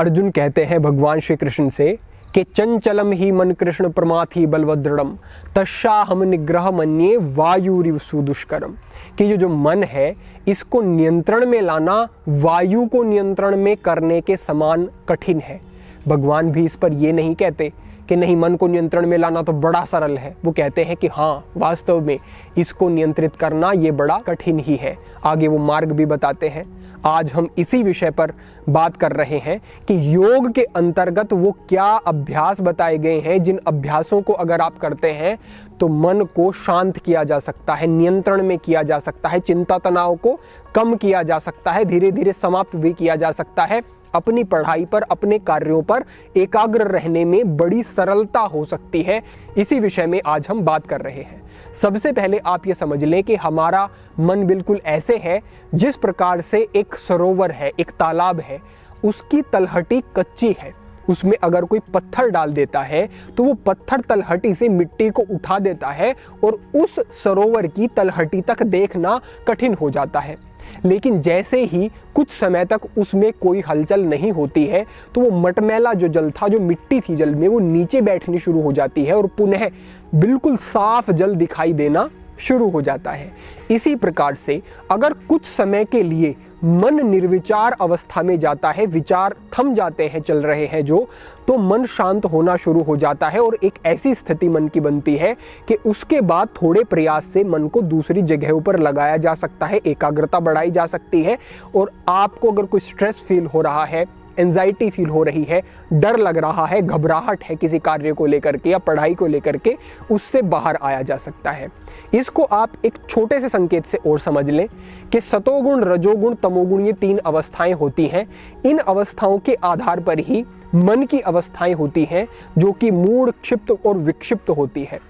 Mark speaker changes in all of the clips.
Speaker 1: अर्जुन कहते हैं भगवान श्री कृष्ण से कि चंचलम ही मन कृष्ण प्रमाथि बलवदृढ़म तस्याहम निग्रह मन्ये वायुरिव सुदुष्करम, कि जो मन है इसको नियंत्रण में लाना वायु को नियंत्रण में करने के समान कठिन है। भगवान भी इस पर ये नहीं कहते कि नहीं, मन को नियंत्रण में लाना तो बड़ा सरल है। वो कहते हैं कि हाँ, वास्तव में इसको नियंत्रित करना ये बड़ा कठिन ही है। आगे वो मार्ग भी बताते हैं। आज हम इसी विषय पर बात कर रहे हैं कि योग के अंतर्गत वो क्या अभ्यास बताए गए हैं जिन अभ्यासों को अगर आप करते हैं तो मन को शांत किया जा सकता है, नियंत्रण में किया जा सकता है, चिंता तनाव को कम किया जा सकता है, धीरे धीरे समाप्त भी किया जा सकता है, अपनी पढ़ाई पर, अपने कार्यों पर एकाग्र रहने में बड़ी सरलता हो सकती है। इसी विषय में आज हम बात कर रहे हैं। सबसे पहले आप ये समझ लें कि हमारा मन बिल्कुल ऐसे है जिस प्रकार से एक सरोवर है, एक तालाब है, उसकी तलहटी कच्ची है। उसमें अगर कोई पत्थर डाल देता है तो वो पत्थर तलहटी से मिट्टी को उठा देता है और उस सरोवर की तलहटी तक देखना कठिन हो जाता है। लेकिन जैसे ही कुछ समय तक उसमें कोई हलचल नहीं होती है तो वो मटमैला जो जल था, जो मिट्टी थी जल में, वो नीचे बैठनी शुरू हो जाती है और पुनः बिल्कुल साफ जल दिखाई देना शुरू हो जाता है। इसी प्रकार से अगर कुछ समय के लिए मन निर्विचार अवस्था में जाता है, विचार थम जाते हैं, चल रहे हैं जो, तो मन शांत होना शुरू हो जाता है और एक ऐसी स्थिति मन की बनती है कि उसके बाद थोड़े प्रयास से मन को दूसरी जगहों पर लगाया जा सकता है, एकाग्रता बढ़ाई जा सकती है। और आपको अगर कोई स्ट्रेस फील हो रहा है, एंजाइटी फील हो रही है, डर लग रहा है, घबराहट है किसी कार्य को लेकर के या पढ़ाई को लेकर के, उससे बाहर आया जा सकता है। इसको आप एक छोटे से संकेत से और समझ लें कि सतोगुण, रजोगुण, तमोगुण, ये 3 अवस्थाएं होती हैं। इन अवस्थाओं के आधार पर ही मन की अवस्थाएं होती हैं जो कि मूढ़, क्षिप्त और विक्षिप्त होती है।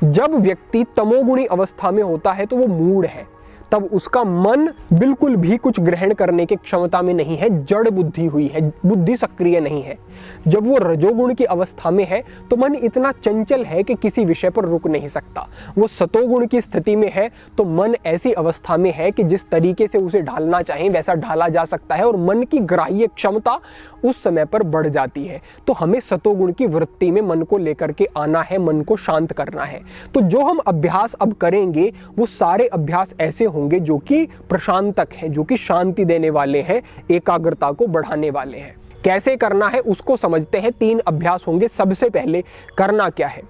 Speaker 1: जब व्यक्ति तमोगुणी अवस्था में होता है तो वो मूढ़ है, तब उसका मन बिल्कुल भी कुछ ग्रहण करने की क्षमता में नहीं है, जड़ बुद्धि हुई है, बुद्धि सक्रिय नहीं है। जब वो रजोगुण की अवस्था में है तो मन इतना चंचल है कि किसी विषय पर रुक नहीं सकता। वो सतोगुण की स्थिति में है तो मन ऐसी अवस्था में है कि जिस तरीके से उसे ढालना चाहे वैसा ढाला जा सकता है और मन की ग्राह्य क्षमता उस समय पर बढ़ जाती है। तो हमें सतोगुण की वृत्ति में मन को लेकर के आना है, मन को शांत करना है। तो जो हम अभ्यास अब करेंगे वो सारे अभ्यास ऐसे होंगे जो कि प्रशांतक हैं, जो कि शांति देने वाले हैं, एकाग्रता को बढ़ाने वाले हैं। कैसे करना है उसको समझते हैं। 3 अभ्यास होंगे। सबसे पहले करना क्या है,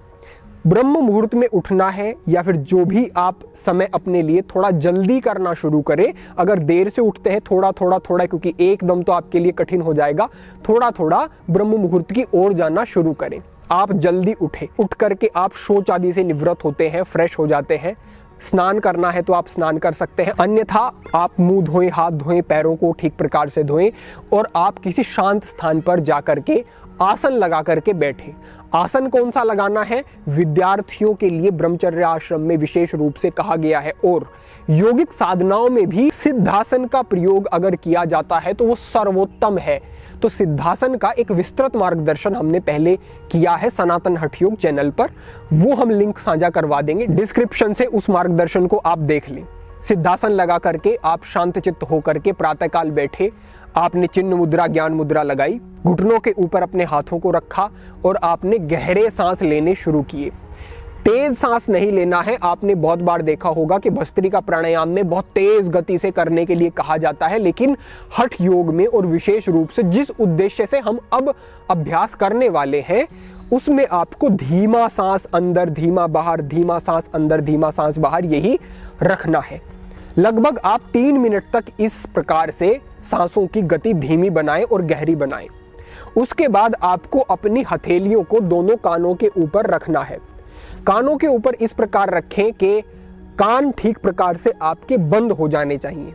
Speaker 1: ब्रह्म मुहूर्त में उठना है या फिर जो भी आप समय अपने लिए थोड़ा जल्दी करना शुरू करें। अगर देर से उठते हैं थोड़ा थोड़ा, क्योंकि एकदम तो आपके लिए कठिन हो जाएगा, थोड़ा थोड़ा ब्रह्म मुहूर्त की ओर जाना शुरू करें। आप जल्दी उठें, उठ करके आप शौच आदि से निवृत्त होते हैं, फ्रेश हो जाते हैं। स्नान करना है तो आप स्नान कर सकते हैं, अन्यथा आप मुंह धोएं, हाथ धोएं, पैरों को ठीक प्रकार से धोएं और आप किसी शांत स्थान पर जाकर के आसन लगा करके बैठें। आसन कौन सा लगाना है, विद्यार्थियों के लिए ब्रह्मचर्य आश्रम में विशेष रूप से कहा गया है और योगिक साधनाओं में भी सिद्धासन का प्रयोग अगर किया जाता है तो वो सर्वोत्तम है। तो सिद्धासन का एक विस्तृत मार्गदर्शन हमने पहले किया है सनातन हठ योग चैनल पर, वो हम लिंक साझा करवा देंगे डिस्क्रिप्शन से, उस मार्गदर्शन को आप देख लें। सिद्धासन लगा करके आप शांत चित्त होकर के प्रातःकाल बैठे, आपने चिन्ह मुद्रा, ज्ञान मुद्रा लगाई, घुटनों के ऊपर अपने हाथों को रखा और आपने गहरे सांस लेने शुरू किए। तेज सांस नहीं लेना है। आपने बहुत बार देखा होगा कि भस्त्रिका प्राणायाम में बहुत तेज गति से करने के लिए कहा जाता है, लेकिन हठ योग में और विशेष रूप से जिस उद्देश्य से हम अब अभ्यास करने वाले हैं उसमें आपको धीमा सांस अंदर, धीमा बाहर, धीमा सांस अंदर, धीमा सांस बाहर, यही रखना है। लगभग आप 3 मिनट तक इस प्रकार से सांसों की गति धीमी बनाएं और गहरी बनाएं। उसके बाद आपको अपनी हथेलियों को दोनों कानों के ऊपर रखना है। कानों के ऊपर इस प्रकार रखें कि कान ठीक प्रकार से आपके बंद हो जाने चाहिए।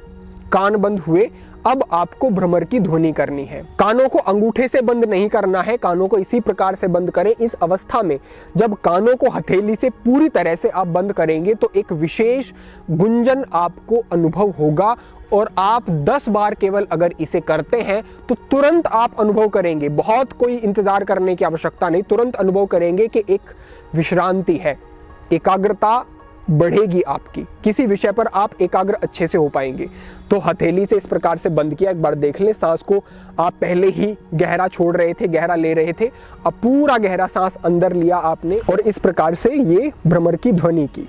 Speaker 1: कान बंद हुए, अब आपको भ्रमर की ध्वनि करनी है। कानों को अंगूठे से बंद नहीं करना है, कानों को इसी प्रकार से बंद करें। इस अवस्था में जब कानों को हथेली से पूरी तरह से आप बंद करेंगे तो एक विशेष गुंजन आपको अनुभव होगा और आप 10 बार केवल अगर इसे करते हैं तो तुरंत आप अनुभव करेंगे, बहुत कोई इंतजार करने की आवश्यकता नहीं, तुरंत अनुभव करेंगे कि एक विश्रांति है, एकाग्रता बढ़ेगी आपकी, किसी विषय पर आप एकाग्र अच्छे से हो पाएंगे। तो हथेली से इस प्रकार से बंद किया, एक बार देख लें, सांस को आप पहले ही गहरा छोड़ रहे थे, गहरा ले रहे थे, अब पूरा गहरा सांस अंदर लिया आपने और इस प्रकार से ये भ्रमर की ध्वनि की।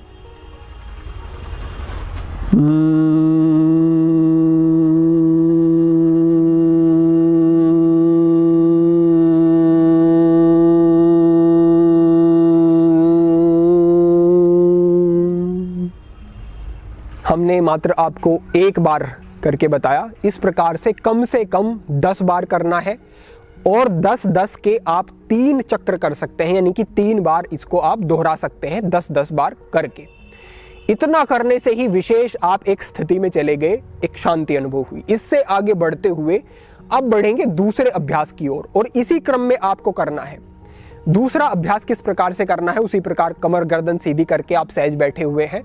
Speaker 1: हमने मात्र आपको एक बार करके बताया, इस प्रकार से कम 10 बार करना है और 10-10 के आप 3 चक्र कर सकते हैं, यानी कि 3 बार इसको आप दोहरा सकते हैं 10-10 बार करके। इतना करने से ही विशेष आप एक स्थिति में चले गए, एक शांति अनुभव हुई। इससे आगे बढ़ते हुए अब बढ़ेंगे दूसरे अभ्यास की ओर और इसी क्रम में आपको करना है। दूसरा अभ्यास किस प्रकार से करना है, उसी प्रकार कमर गर्दन सीधी करके आप सहज बैठे हुए हैं,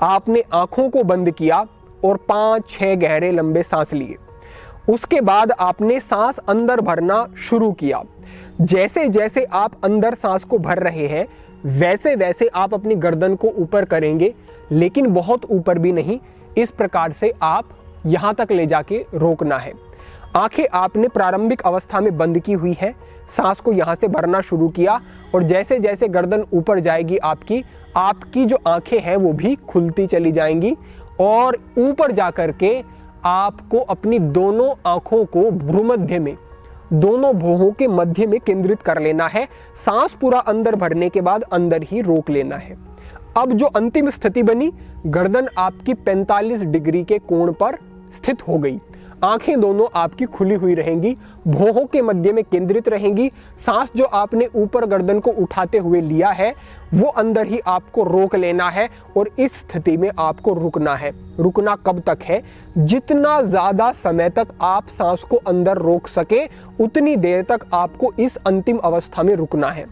Speaker 1: आपने आंखों को बंद किया और 5-6 गहरे लंबे सांस लिए। उसके बाद आपने सांस अंदर भरना शुरू किया। जैसे जैसे आप अंदर सांस को भर रहे हैं वैसे वैसे आप अपनी गर्दन को ऊपर करेंगे, लेकिन बहुत ऊपर भी नहीं। इस प्रकार से आप यहां तक ले जाके रोकना है। आंखें आपने प्रारंभिक अवस्था में बंद की हुई है, सांस को यहां से भरना शुरू किया और जैसे जैसे गर्दन ऊपर जाएगी आपकी जो आंखें हैं वो भी खुलती चली जाएंगी और ऊपर जाकर के आपको अपनी दोनों आंखों को भ्रूमध्य में, दोनों भौहों के मध्य में केंद्रित कर लेना है। सांस पूरा अंदर भरने के बाद अंदर ही रोक लेना है। अब जो अंतिम स्थिति बनी, गर्दन आपकी 45 डिग्री के कोण पर स्थित हो गई, आंखें दोनों आपकी खुली हुई रहेंगी, भौहों के मध्य में केंद्रित रहेंगी। सांस जो आपने ऊपर गर्दन को उठाते हुए लिया है वो अंदर ही आपको रोक लेना है और इस स्थिति में आपको रुकना है। रुकना कब तक है? जितना ज्यादा समय तक आप सांस को अंदर रोक सके उतनी देर तक आपको इस अंतिम अवस्था में रुकना है।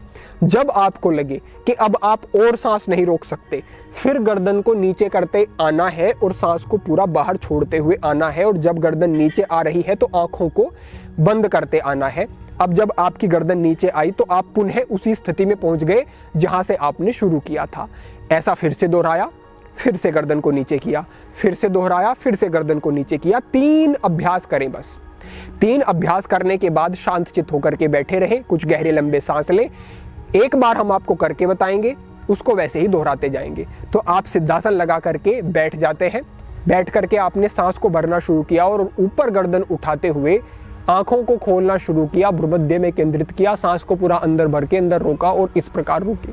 Speaker 1: जब आपको लगे कि अब आप और सांस नहीं रोक सकते, फिर गर्दन को नीचे करते आना है और सांस को पूरा बाहर छोड़ते हुए आना है और जब गर्दन नीचे आ रही है तो आंखों को बंद करते आना है। अब जब आपकी गर्दन नीचे आई तो आप पुनः उसी स्थिति में पहुंच गए जहां से आपने शुरू किया था। ऐसा फिर से दोहराया, फिर से गर्दन को नीचे किया, फिर से दोहराया, फिर से गर्दन को नीचे किया। 3 अभ्यास करें बस। 3 अभ्यास करने के बाद शांत चित्त होकर के बैठे रहे, कुछ गहरे लंबे सांस लें। एक बार हम आपको करके बताएंगे, उसको वैसे ही दोहराते जाएंगे। तो आप सिद्धासन लगा करके बैठ जाते हैं। बैठ करके आपने सांस को भरना शुरू किया और ऊपर गर्दन उठाते हुए आंखों को खोलना शुरू किया, भ्रूमध्य में केंद्रित किया, सांस को पूरा अंदर भर के अंदर रोका और इस प्रकार रोके।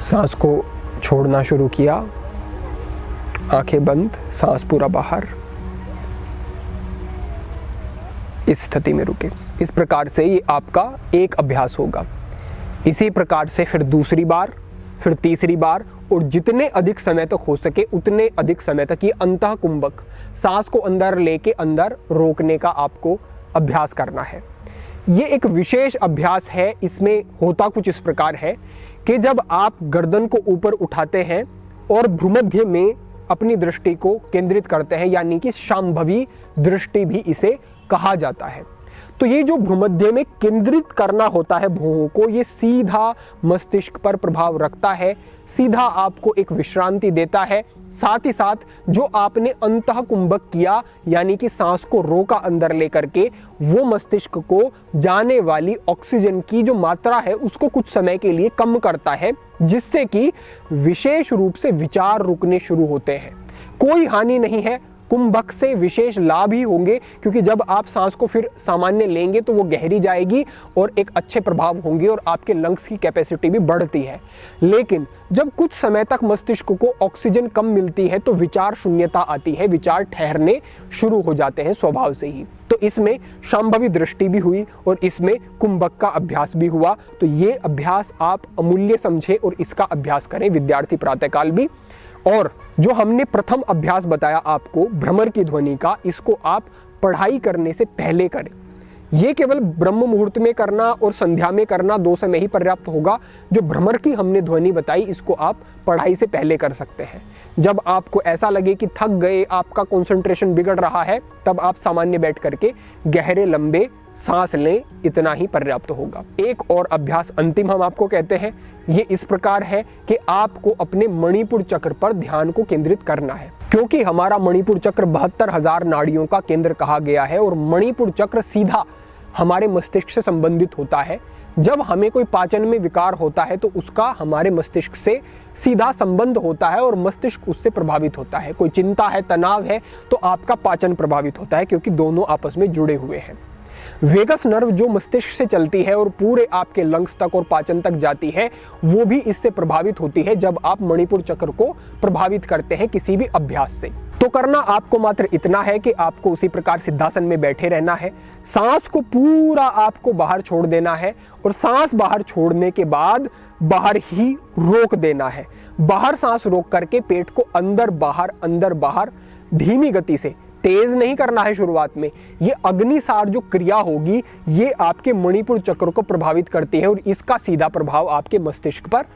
Speaker 1: सांस को छोड़ना शुरू किया, आंखें बंद, सांस पूरा बाहर, इस स्थिति में रुके। इस प्रकार से ये आपका एक अभ्यास होगा। इसी प्रकार से फिर दूसरी बार, फिर तीसरी बार और जितने अधिक समय तक हो सके उतने अधिक समय तक ये अंतः कुंभक, सांस को अंदर लेके अंदर रोकने का आपको अभ्यास करना है। ये एक विशेष अभ्यास है। इसमें होता कुछ इस प्रकार है कि जब आप गर्दन को ऊपर उठाते हैं और भ्रूमध्य में अपनी दृष्टि को केंद्रित करते हैं, यानी कि शांभवी दृष्टि भी इसे कहा जाता है, तो ये जो भ्रूमध्य में केंद्रित करना होता है भौहों को, ये सीधा मस्तिष्क पर प्रभाव रखता है, सीधा आपको एक विश्रांति देता है। साथ ही साथ जो आपने अंतः कुंभक किया, यानी कि सांस को रोका अंदर लेकर के, वो मस्तिष्क को जाने वाली ऑक्सीजन की जो मात्रा है उसको कुछ समय के लिए कम करता है, जिससे कि विशेष रूप से विचार रुकने शुरू होते हैं। कोई हानि नहीं है, कुंभक से विशेष लाभ ही होंगे, क्योंकि जब आप सांस को फिर सामान्य लेंगे तो वो गहरी जाएगी और एक अच्छे प्रभाव होंगे और आपके लंग्स की कैपेसिटी भी बढ़ती है। लेकिन जब कुछ समय तक मस्तिष्क को ऑक्सीजन कम मिलती है तो विचार शून्यता आती है, विचार ठहरने शुरू हो जाते हैं स्वभाव से ही। तो इसमें शांभवी दृष्टि भी हुई और इसमें कुंभक का अभ्यास भी हुआ। तो ये अभ्यास आप अमूल्य समझे और इसका अभ्यास करें विद्यार्थी प्रातःकाल भी। और जो हमने प्रथम अभ्यास बताया आपको भ्रमर की ध्वनि का, इसको आप पढ़ाई करने से पहले करें। ये केवल ब्रह्म मुहूर्त में करना और संध्या में करना 2 समय ही पर्याप्त होगा। जो भ्रमर की हमने ध्वनि बताई, इसको आप पढ़ाई से पहले कर सकते हैं। जब आपको ऐसा लगे कि थक गए, आपका कंसंट्रेशन बिगड़ रहा है, तब आप सामान्य बैठ करके गहरे लंबे सांस लें, इतना ही पर्याप्त होगा। एक और अभ्यास अंतिम हम आपको कहते हैं। ये इस प्रकार है कि आपको अपने मणिपुर चक्र पर ध्यान को केंद्रित करना है, क्योंकि हमारा मणिपुर चक्र 72,000 नाड़ियों का केंद्र कहा गया है और मणिपुर चक्र सीधा हमारे मस्तिष्क से संबंधित होता है। जब हमें कोई पाचन में विकार होता है तो उसका हमारे मस्तिष्क से सीधा संबंध होता है और मस्तिष्क उससे प्रभावित होता है। कोई चिंता है, तनाव है, तो आपका पाचन प्रभावित होता है, क्योंकि दोनों आपस में जुड़े हुए हैं। वेगस नर्व जो मस्तिष्क से चलती है और पूरे आपके लंग्स तक और पाचन तक जाती है, वो भी इससे प्रभावित होती है जब आप मणिपुर चक्र को प्रभावित करते हैं किसी भी अभ्यास से। तो करना आपको मात्र इतना है कि आपको उसी प्रकार सिद्धासन में बैठे रहना है। सांस को पूरा आपको बाहर छोड़ देना है और सांस बाहर छोड़ने के बाद बाहर ही रोक देना है। बाहर सांस रोक करके पेट को अंदर बाहर धीमी गति से, तेज नहीं करना है शुरुआत में। ये अग्निसार जो क्रिया होगी, ये आपके मणिपुर चक्र को प्रभावित करती है और इसका सीधा प्रभाव आपके मस्तिष्क पर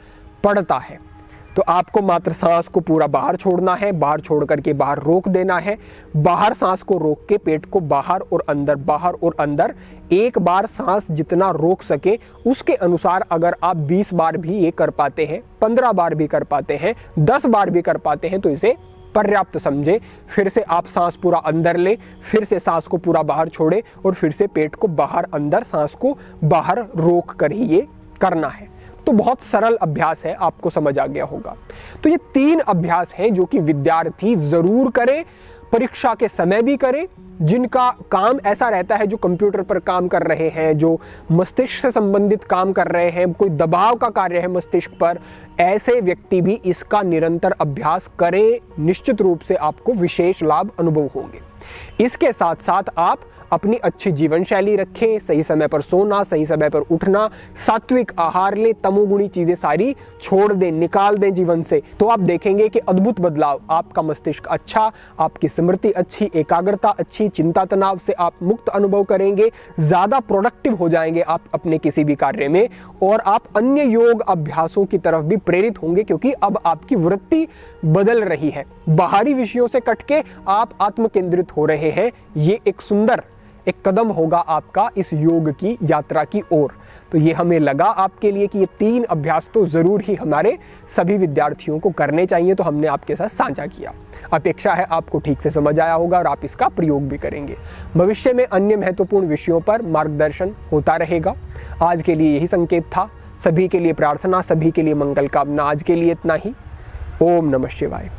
Speaker 1: पड़ता है। तो आपको मात्र सांस को पूरा बाहर छोड़ना है, बाहर छोड़ करके बाहर रोक देना है। बाहर सांस को रोक के पेट को बाहर और अंदर एक बार सांस जितना रोक सके उसके अनुसार अगर आप 20 बार भी ये कर पाते हैं, 15 बार भी कर पाते हैं, 10 बार भी कर पाते हैं, तो इसे पर्याप्त समझे। फिर से आप सांस पूरा अंदर ले, फिर से सांस को पूरा बाहर छोड़े और फिर से पेट को बाहर अंदर, सांस को बाहर रोक कर ही ये करना है। तो बहुत सरल अभ्यास है, आपको समझ आ गया होगा। तो ये 3 अभ्यास हैं जो कि विद्यार्थी जरूर करें, परीक्षा के समय भी करें। जिनका काम ऐसा रहता है, जो कंप्यूटर पर काम कर रहे हैं, जो मस्तिष्क से संबंधित काम कर रहे हैं, कोई दबाव का कार्य है मस्तिष्क पर, ऐसे व्यक्ति भी इसका निरंतर अभ्यास करें। निश्चित रूप से आपको विशेष लाभ अनुभव होंगे। इसके साथ साथ आप अपनी अच्छी जीवन शैली रखें, सही समय पर सोना, सही समय पर उठना, सात्विक आहार लें, तमोगुणी चीजें सारी छोड़ दें, निकाल दें जीवन से। तो आप देखेंगे कि अद्भुत बदलाव, आपका मस्तिष्क अच्छा, आपकी स्मृति अच्छी, एकाग्रता अच्छी, चिंता तनाव से आप मुक्त अनुभव करेंगे, ज्यादा प्रोडक्टिव हो जाएंगे आप अपने किसी भी कार्य में, और आप अन्य योग अभ्यासों की तरफ भी प्रेरित होंगे, क्योंकि अब आपकी वृत्ति बदल रही है। बाहरी विषयों से कटके आप आत्म केंद्रित हो रहे हैं। ये एक सुंदर एक कदम होगा आपका इस योग की यात्रा की ओर। तो ये हमें लगा आपके लिए कि ये 3 अभ्यास तो जरूर ही हमारे सभी विद्यार्थियों को करने चाहिए, तो हमने आपके साथ साझा किया। अपेक्षा है आपको ठीक से समझ आया होगा और आप इसका प्रयोग भी करेंगे। भविष्य में अन्य महत्वपूर्ण विषयों पर मार्गदर्शन होता रहेगा। आज के लिए यही संकेत था। सभी के लिए प्रार्थना, सभी के लिए मंगल कामना। आज के लिए इतना ही। ओम नमः शिवाय।